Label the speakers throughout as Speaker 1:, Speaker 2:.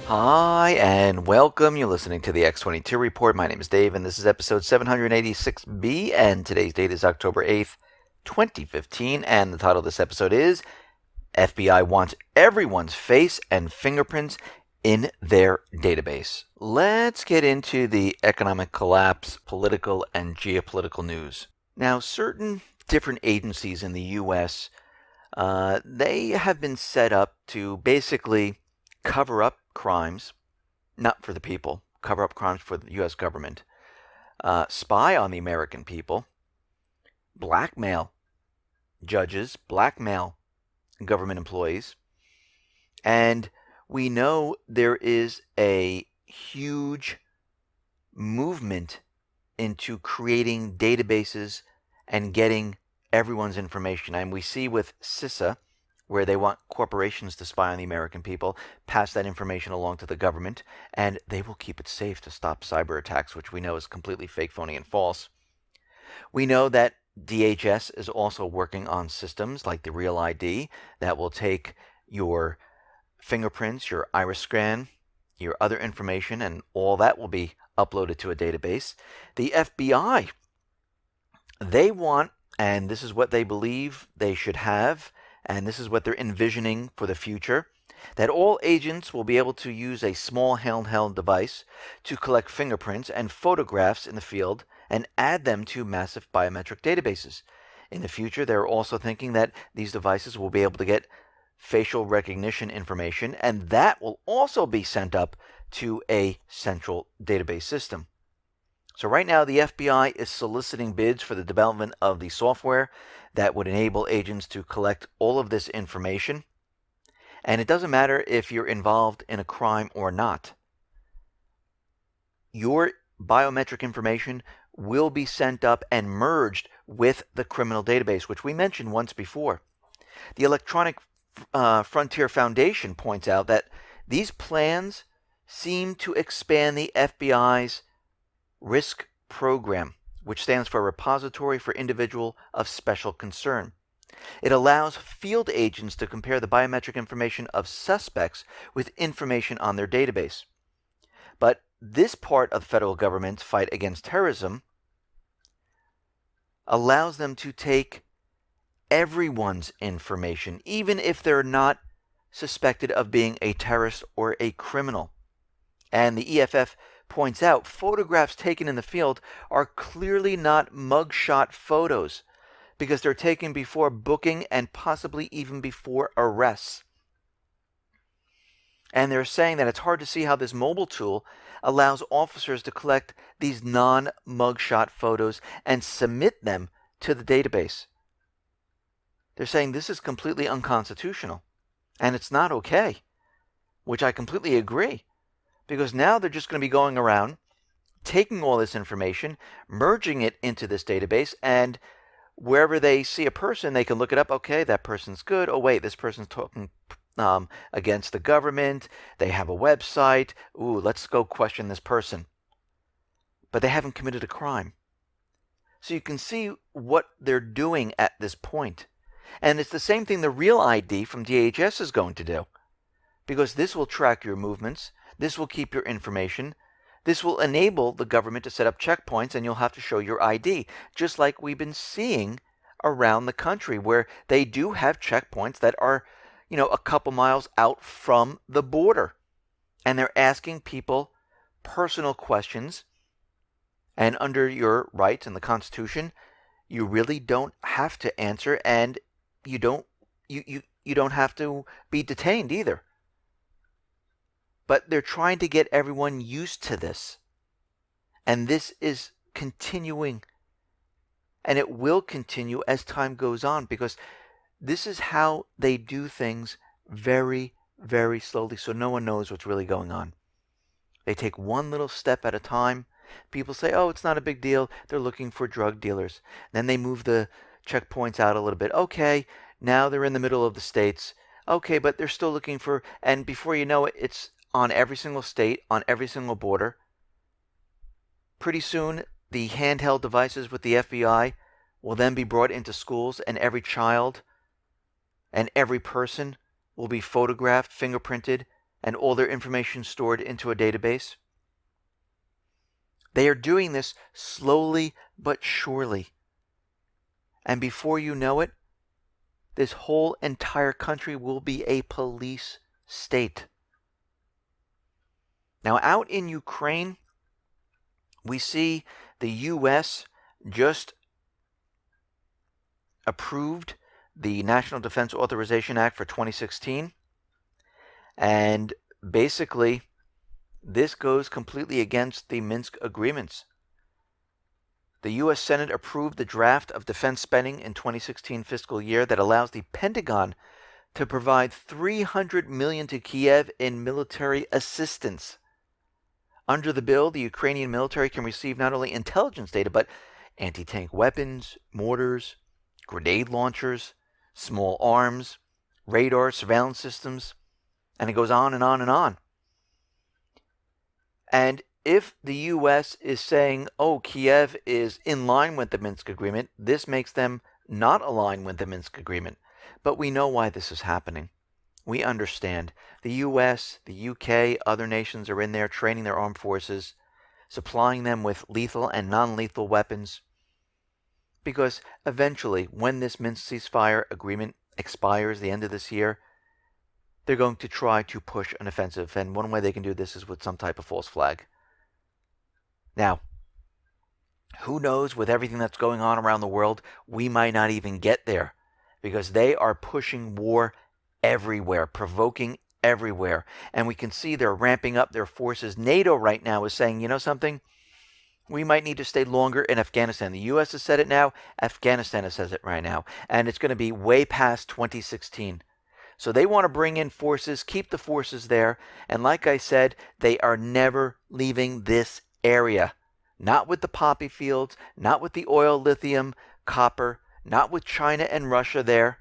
Speaker 1: Hi, and welcome. You're listening to the X22 Report. My name is Dave, and this is episode 786B, and today's date is October 8th, 2015, and the title of this episode is FBI Wants Everyone's Face and Fingerprints in Their Database. Let's get into the economic collapse, political, and geopolitical news. Now, certain different agencies in the U.S., they have been set up to basically cover up crimes, not for the people, cover up crimes for the U.S. government, spy on the American people, blackmail judges, blackmail government employees, and we know there is a huge movement into creating databases and getting everyone's information. And we see with CISA, where they want corporations to spy on the American people, pass that information along to the government, and they will keep it safe to stop cyber attacks, which we know is completely fake, phony, and false. We know that DHS is also working on systems like the Real ID that will take your fingerprints, your iris scan, your other information, and all that will be uploaded to a database. The FBI, they want, and this is what they believe they should have, and this is what they're envisioning for the future, that all agents will be able to use a small handheld device to collect fingerprints and photographs in the field and add them to massive biometric databases. In the future, they're also thinking that these devices will be able to get facial recognition information, and that will also be sent up to a central database system. So right now, the FBI is soliciting bids for the development of the software that would enable agents to collect all of this information. And it doesn't matter if you're involved in a crime or not. Your biometric information will be sent up and merged with the criminal database, which we mentioned once before. The Electronic Frontier Foundation points out that these plans seem to expand the FBI's RISC program, which stands for Repository for Individual of Special Concern. It allows field agents to compare the biometric information of suspects with information on their database. But this part of the federal government's fight against terrorism allows them to take everyone's information, even if they're not suspected of being a terrorist or a criminal. And the EFF points out photographs taken in the field are clearly not mugshot photos because they're taken before booking and possibly even before arrests. And they're saying that it's hard to see how this mobile tool allows officers to collect these non-mugshot photos and submit them to the database. They're saying this is completely unconstitutional and it's not okay, which I completely agree. Because now they're just going to be going around, taking all this information, merging it into this database, and wherever they see a person, they can look it up. Okay, that person's good. Oh, wait, this person's talking against the government. They have a website. Ooh, let's go question this person. But they haven't committed a crime. So you can see what they're doing at this point. And it's the same thing the Real ID from DHS is going to do. Because this will track your movements. This will keep your information. This will enable the government to set up checkpoints, and you'll have to show your ID, just like we've been seeing around the country, where they do have checkpoints that are, a couple miles out from the border. And they're asking people personal questions. And under your rights in the Constitution, you really don't have to answer, and you don't have to be detained either. But they're trying to get everyone used to this. And this is continuing. And it will continue as time goes on, because this is how they do things very, very slowly, so no one knows what's really going on. They take one little step at a time. People say, oh, it's not a big deal. They're looking for drug dealers. Then they move the checkpoints out a little bit. Okay, now they're in the middle of the states. Okay, but they're still looking for, and before you know it, it's on every single state, on every single border. Pretty soon, the handheld devices with the FBI will then be brought into schools, and every child and every person will be photographed, fingerprinted, and all their information stored into a database. They are doing this slowly but surely. And before you know it, this whole entire country will be a police state. Now, out in Ukraine, we see the U.S. just approved the National Defense Authorization Act for 2016. And basically, this goes completely against the Minsk agreements. The U.S. Senate approved the draft of defense spending in 2016 fiscal year that allows the Pentagon to provide $300 million to Kiev in military assistance. Under the bill, the Ukrainian military can receive not only intelligence data, but anti-tank weapons, mortars, grenade launchers, small arms, radar, surveillance systems, and it goes on and on and on. And if the U.S. is saying, oh, Kiev is in line with the Minsk agreement, this makes them not align with the Minsk agreement. But we know why this is happening. We understand. The U.S., the U.K., other nations are in there training their armed forces, supplying them with lethal and non-lethal weapons. Because eventually, when this Minsk ceasefire agreement expires the end of this year, they're going to try to push an offensive. And one way they can do this is with some type of false flag. Now, who knows, with everything that's going on around the world, we might not even get there. Because they are pushing war everywhere, provoking everywhere. And we can see they're ramping up their forces. NATO right now is saying, you know something? We might need to stay longer in Afghanistan. The U.S. has said it now. Afghanistan says it right now. And it's going to be way past 2016. So they want to bring in forces, keep the forces there. And like I said, they are never leaving this area. Not with the poppy fields, not with the oil, lithium, copper, not with China and Russia there.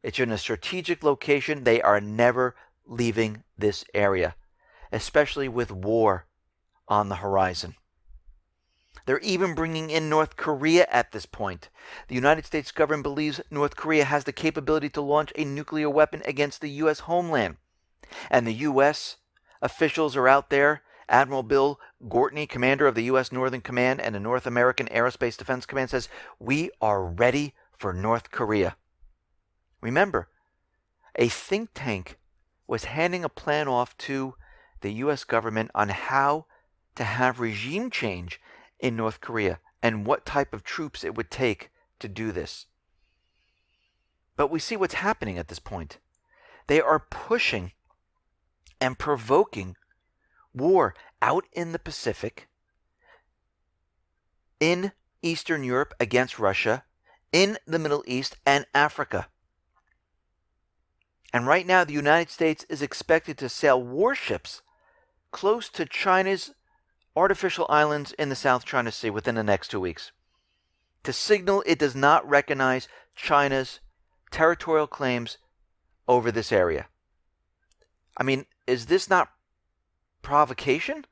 Speaker 1: It's in a strategic location. They are never leaving this area, especially with war on the horizon. They're even bringing in North Korea at this point. The United States government believes North Korea has the capability to launch a nuclear weapon against the U.S. homeland. And the U.S. officials are out there. Admiral Bill Gortney, commander of the U.S. Northern Command and the North American Aerospace Defense Command, says, we are ready for North Korea. Remember, a think tank was handing a plan off to the U.S. government on how to have regime change in North Korea and what type of troops it would take to do this. But we see what's happening at this point. They are pushing and provoking war out in the Pacific, in Eastern Europe against Russia, in the Middle East and Africa. And right now, the United States is expected to sail warships close to China's artificial islands in the South China Sea within the next 2 weeks to signal it does not recognize China's territorial claims over this area. I mean, is this not provocation?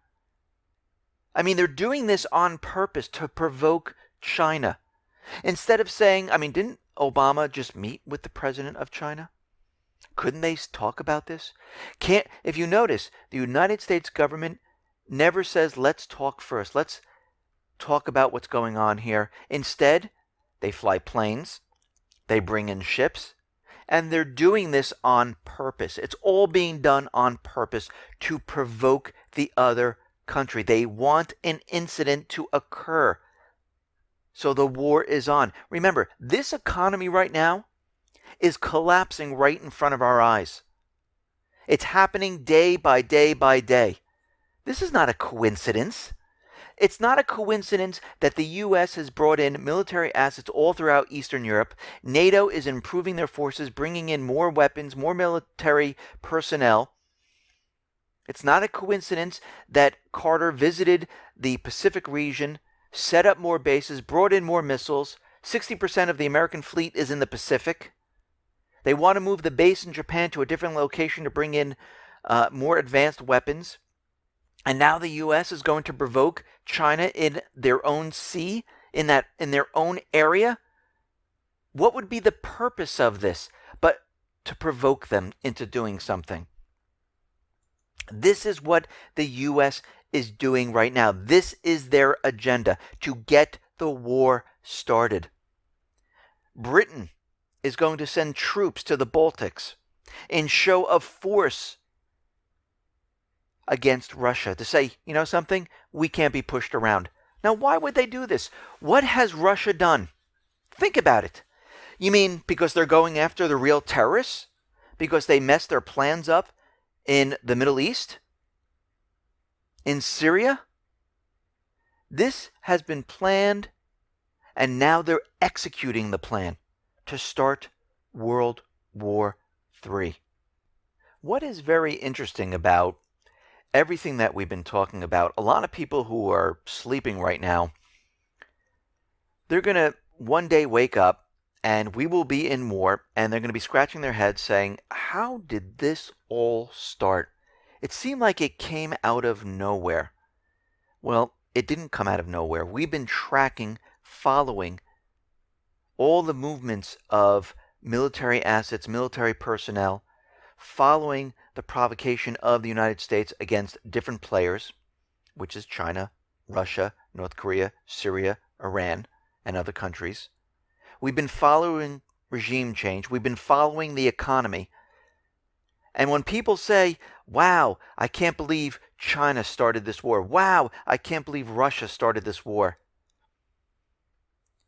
Speaker 1: I mean, they're doing this on purpose to provoke China. Instead of saying, I mean, didn't Obama just meet with the president of China? Couldn't they talk about this? If you notice, the United States government never says, let's talk first. Let's talk about what's going on here. Instead, they fly planes, they bring in ships, and they're doing this on purpose. It's all being done on purpose to provoke the other country. They want an incident to occur. So the war is on. Remember, this economy right now is collapsing right in front of our eyes. It's happening day by day by day. This is not a coincidence. It's not a coincidence that the U.S. has brought in military assets all throughout Eastern Europe. NATO is improving their forces, bringing in more weapons, more military personnel. It's not a coincidence that Carter visited the Pacific region, set up more bases, brought in more missiles. 60% of the American fleet is in the Pacific. They want to move the base in Japan to a different location to bring in more advanced weapons. And now the U.S. is going to provoke China in their own sea, in their own area. What would be the purpose of this but to provoke them into doing something? This is what the U.S. is doing right now. This is their agenda, to get the war started. Britain is going to send troops to the Baltics in show of force against Russia, to say, you know something, we can't be pushed around. Now, why would they do this? What has Russia done? Think about it. You mean because they're going after the real terrorists? Because they messed their plans up in the Middle East? In Syria? This has been planned, and now they're executing the plan to start World War III. What is very interesting about everything that we've been talking about, a lot of people who are sleeping right now, they're going to one day wake up and we will be in war, and they're going to be scratching their heads saying, how did this all start? It seemed like it came out of nowhere. Well, it didn't come out of nowhere. We've been tracking, following all the movements of military assets, military personnel, following the provocation of the United States against different players, which is China, Russia, North Korea, Syria, Iran, and other countries. We've been following regime change. We've been following the economy. And when people say, wow, I can't believe China started this war. Wow, I can't believe Russia started this war.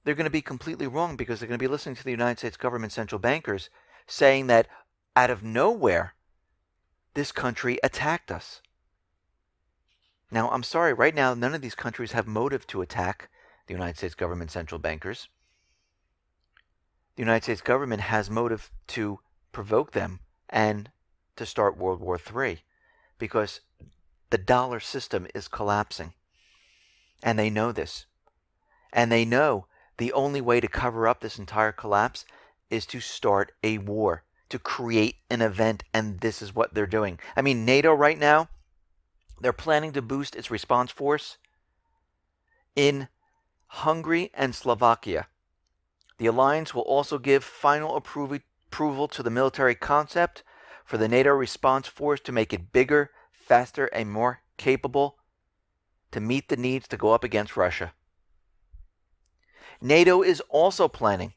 Speaker 1: They're going to be completely wrong, because they're going to be listening to the United States government central bankers saying that out of nowhere, this country attacked us. Now, I'm sorry, right now, none of these countries have motive to attack the United States government central bankers. The United States government has motive to provoke them and to start World War III, because the dollar system is collapsing. And they know this. And they know the only way to cover up this entire collapse is to start a war, to create an event, and this is what they're doing. I mean, NATO right now, they're planning to boost its response force in Hungary and Slovakia. The alliance will also give final approval to the military concept for the NATO response force to make it bigger, faster, and more capable to meet the needs to go up against Russia. NATO is also planning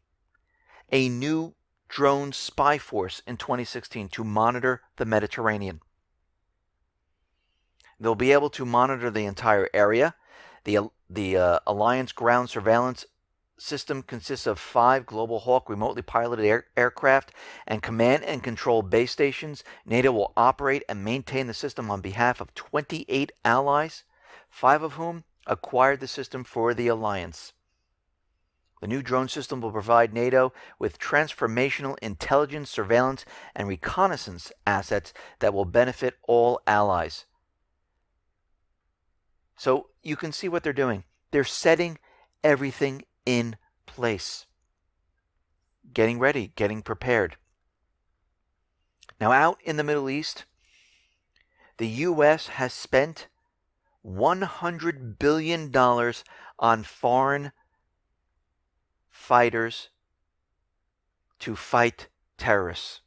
Speaker 1: a new drone spy force in 2016 to monitor the Mediterranean. They'll be able to monitor the entire area. The Alliance ground surveillance system consists of 5 Global Hawk remotely piloted aircraft and command and control base stations. NATO will operate and maintain the system on behalf of 28 allies, 5 of whom acquired the system for the alliance. The new drone system will provide NATO with transformational intelligence, surveillance, and reconnaissance assets that will benefit all allies. So you can see what they're doing. They're setting everything in place. Getting ready, getting prepared. Now, out in the Middle East, the U.S. has spent $100 billion on foreign fighters to fight terrorists.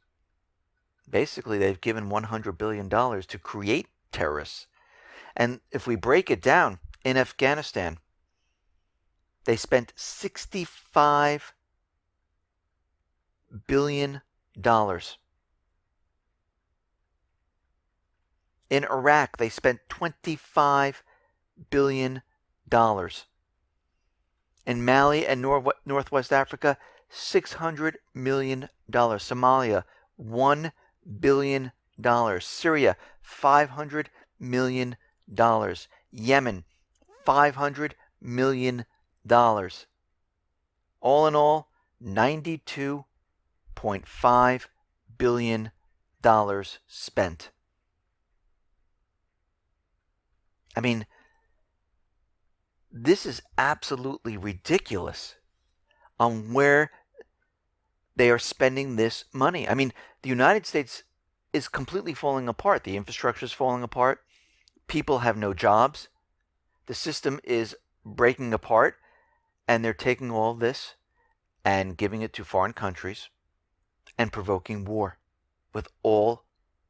Speaker 1: Basically, they've given $100 billion to create terrorists. And if we break it down, in Afghanistan, they spent $65 billion. In Iraq, they spent $25 billion. In Mali and Northwest Africa, $600 million. Somalia, $1 billion. Syria, $500 million. Yemen, $500 million. All in all, $92.5 billion spent. I mean, this is absolutely ridiculous on where they are spending this money. I mean, the United States is completely falling apart. The infrastructure is falling apart. People have no jobs. The system is breaking apart, and they're taking all this and giving it to foreign countries and provoking war with all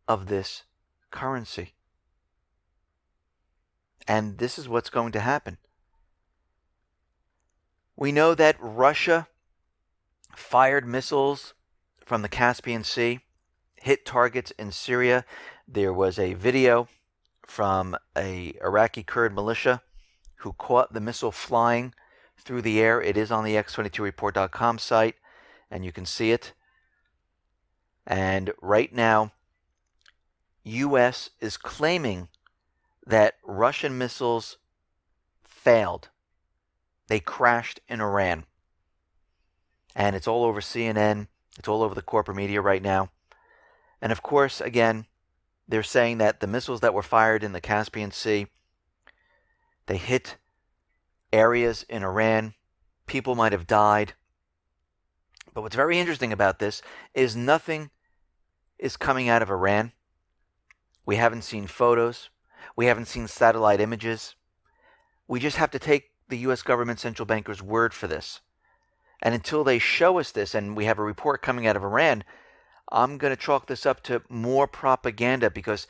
Speaker 1: of this currency. And this is what's going to happen. We know that Russia fired missiles from the Caspian Sea, hit targets in Syria. There was a video from a Iraqi Kurd militia who caught the missile flying through the air. It is on the X22Report.com site, and you can see it. And right now, U.S. is claiming that Russian missiles failed. They crashed in Iran. And it's all over CNN. It's all over the corporate media right now. And of course, again, they're saying that the missiles that were fired in the Caspian Sea, they hit areas in Iran. People might have died. But what's very interesting about this is nothing is coming out of Iran. We haven't seen photos. We haven't seen satellite images. We just have to take the U.S. government central banker's word for this. And until they show us this, and we have a report coming out of Iran, I'm going to chalk this up to more propaganda, because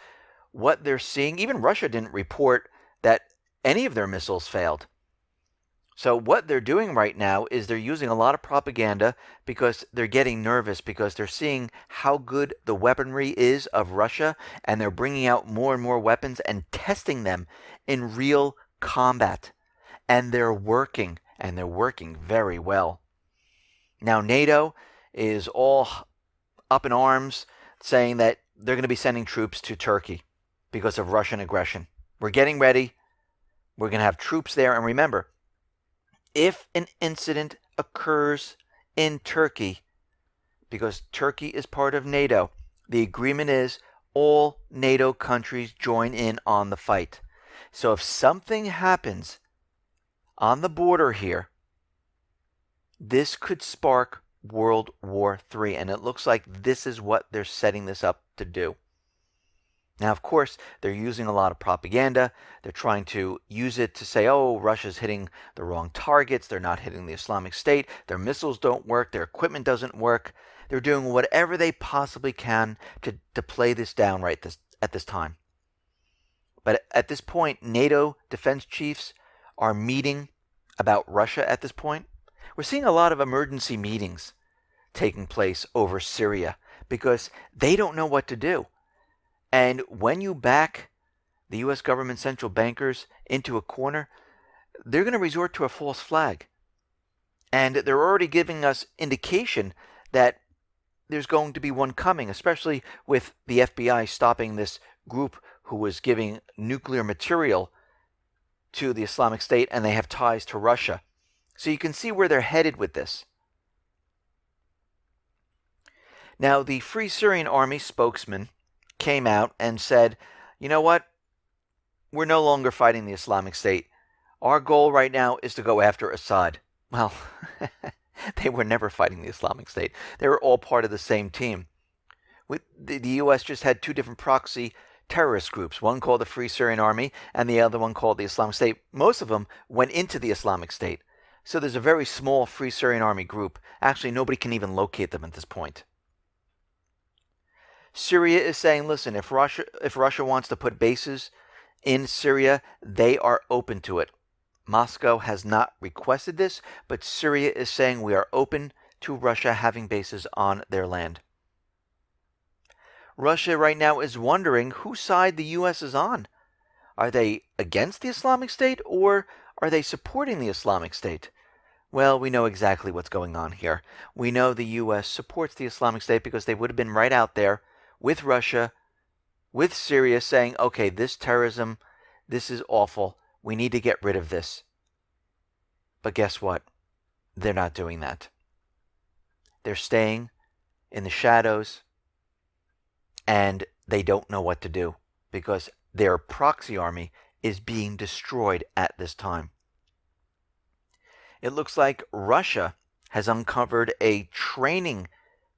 Speaker 1: what they're seeing, even Russia didn't report that any of their missiles failed. So what they're doing right now is they're using a lot of propaganda because they're getting nervous, because they're seeing how good the weaponry is of Russia, and they're bringing out more and more weapons and testing them in real combat. And they're working, and they're working very well. Now NATO is all up in arms, saying that they're going to be sending troops to Turkey because of Russian aggression. We're getting ready. We're going to have troops there. And remember, if an incident occurs in Turkey, because Turkey is part of NATO, the agreement is all NATO countries join in on the fight. So if something happens on the border here, this could spark World War III, and it looks like this is what they're setting this up to do. Now, of course, they're using a lot of propaganda. They're trying to use it to say, oh, Russia's hitting the wrong targets. They're not hitting the Islamic State. Their missiles don't work. Their equipment doesn't work. They're doing whatever they possibly can to play this down at this time. But at this point, NATO defense chiefs are meeting about Russia at this point. We're seeing a lot of emergency meetings taking place over Syria because they don't know what to do. And when you back the U.S. government central bankers into a corner, they're going to resort to a false flag. And they're already giving us indication that there's going to be one coming, especially with the FBI stopping this group who was giving nuclear material to the Islamic State, and they have ties to Russia. So you can see where they're headed with this. Now, the Free Syrian Army spokesman came out and said, you know what? We're no longer fighting the Islamic State. Our goal right now is to go after Assad. Well, they were never fighting the Islamic State. They were all part of the same team. The U.S. just had two different proxy terrorist groups, one called the Free Syrian Army and the other one called the Islamic State. Most of them went into the Islamic State. So there's a very small Free Syrian Army group. Actually, nobody can even locate them at this point. Syria is saying, listen, if Russia wants to put bases in Syria, they are open to it. Moscow has not requested this, but Syria is saying we are open to Russia having bases on their land. Russia right now is wondering whose side the U.S. is on. Are they against the Islamic State, or are they supporting the Islamic State? Well, we know exactly what's going on here. We know the U.S. supports the Islamic State because they would have been right out there with Russia, with Syria, saying, okay, this terrorism, this is awful. We need to get rid of this. But guess what? They're not doing that. They're staying in the shadows, and they don't know what to do because their proxy army is being destroyed at this time. It looks like Russia has uncovered a training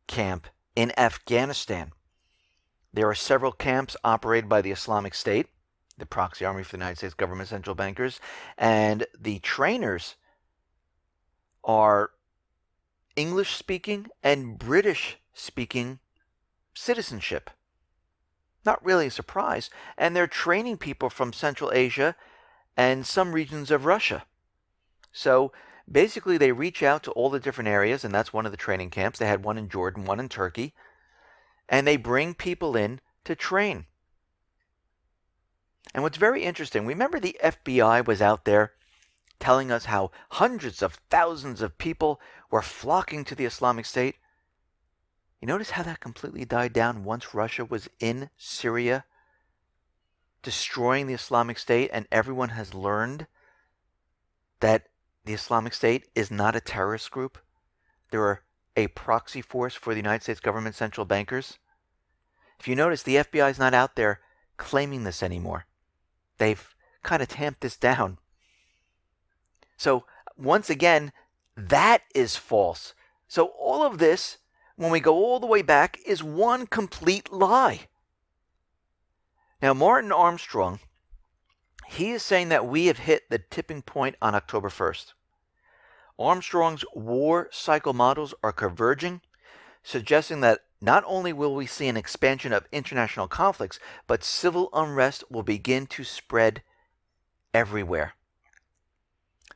Speaker 1: camp in Afghanistan. There are several camps operated by the Islamic State, the proxy army for the United States government central bankers, and the trainers are English-speaking and British-speaking citizenship. Not really a surprise. And they're training people from Central Asia and some regions of Russia. So basically, they reach out to all the different areas, and that's one of the training camps. They had one in Jordan, one in Turkey, and they bring people in to train. And what's very interesting, remember the FBI was out there telling us how hundreds of thousands of people were flocking to the Islamic State? You notice how that completely died down once Russia was in Syria, destroying the Islamic State, and everyone has learned that the Islamic State is not a terrorist group. They're a proxy force for the United States government central bankers. If you notice, the FBI is not out there claiming this anymore. They've kind of tamped this down. So once again, that is false. So all of this, when we go all the way back, is one complete lie. Now, Martin Armstrong, he is saying that we have hit the tipping point on October 1st. Armstrong's war cycle models are converging, suggesting that not only will we see an expansion of international conflicts, but civil unrest will begin to spread everywhere.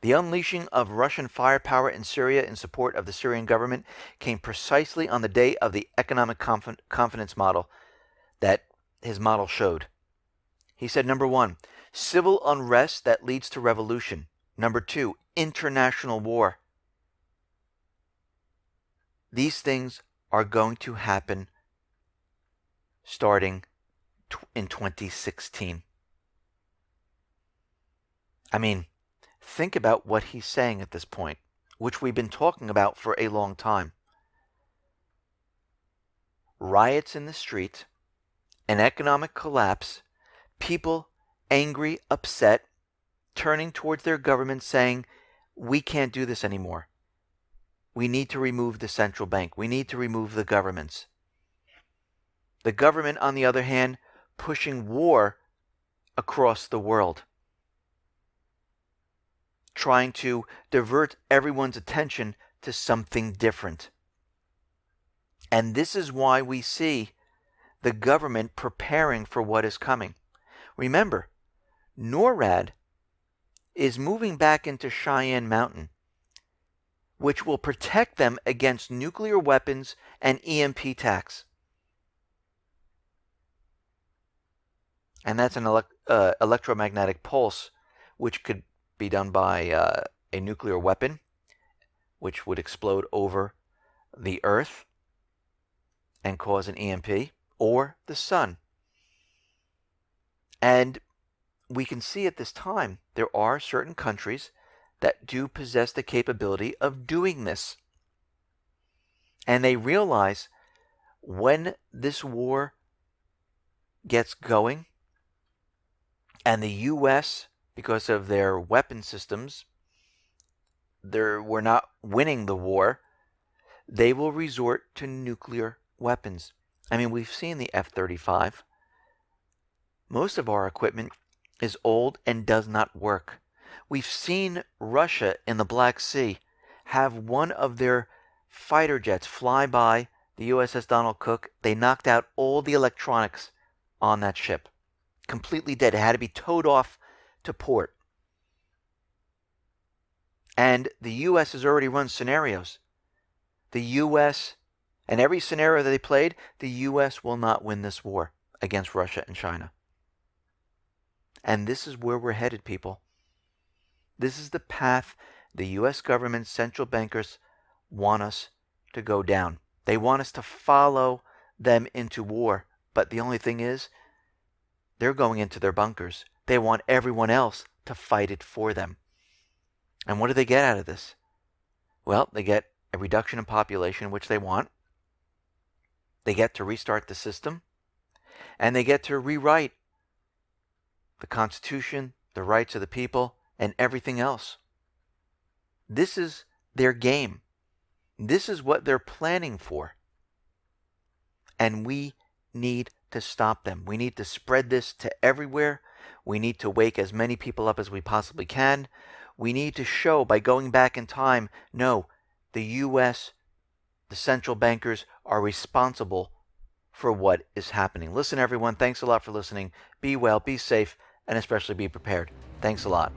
Speaker 1: The unleashing of Russian firepower in Syria in support of the Syrian government came precisely on the day of the economic confidence model that his model showed. He said, number one, civil unrest that leads to revolution. Number two, international war. These things are going to happen starting in 2016. I mean, think about what he's saying at this point, which we've been talking about for a long time. Riots in the street, an economic collapse, people angry, upset, turning towards their government saying, we can't do this anymore. We need to remove the central bank. We need to remove the governments. The government, on the other hand, pushing war across the world, trying to divert everyone's attention to something different. And this is why we see the government preparing for what is coming. Remember, NORAD is moving back into Cheyenne Mountain, which will protect them against nuclear weapons and EMP attacks. And that's an electromagnetic pulse, which could be done by a nuclear weapon, which would explode over the Earth and cause an EMP, or the sun. And we can see at this time there are certain countries that do possess the capability of doing this. And they realize when this war gets going, and the U.S., because of their weapon systems, we're not winning the war, they will resort to nuclear weapons. I mean, we've seen the F-35. Most of our equipment is old and does not work. We've seen Russia in the Black Sea have one of their fighter jets fly by the USS Donald Cook. They knocked out all the electronics on that ship. Completely dead. It had to be towed off to port. And the U.S. has already run scenarios. The U.S., and every scenario that they played, the U.S. will not win this war against Russia and China. And this is where we're headed, people. This is the path the U.S. government central bankers want us to go down. They want us to follow them into war. But the only thing is, they're going into their bunkers. They want everyone else to fight it for them. And what do they get out of this? Well, they get a reduction in population, which they want. They get to restart the system. And they get to rewrite the Constitution, the rights of the people, and everything else. This is their game. This is what they're planning for. And we need to stop them. We need to spread this to everywhere. We need to wake as many people up as we possibly can. We need to show by going back in time, no, the U.S., the central bankers are responsible for what is happening. Listen, everyone, thanks a lot for listening. Be well, be safe, and especially be prepared. Thanks a lot.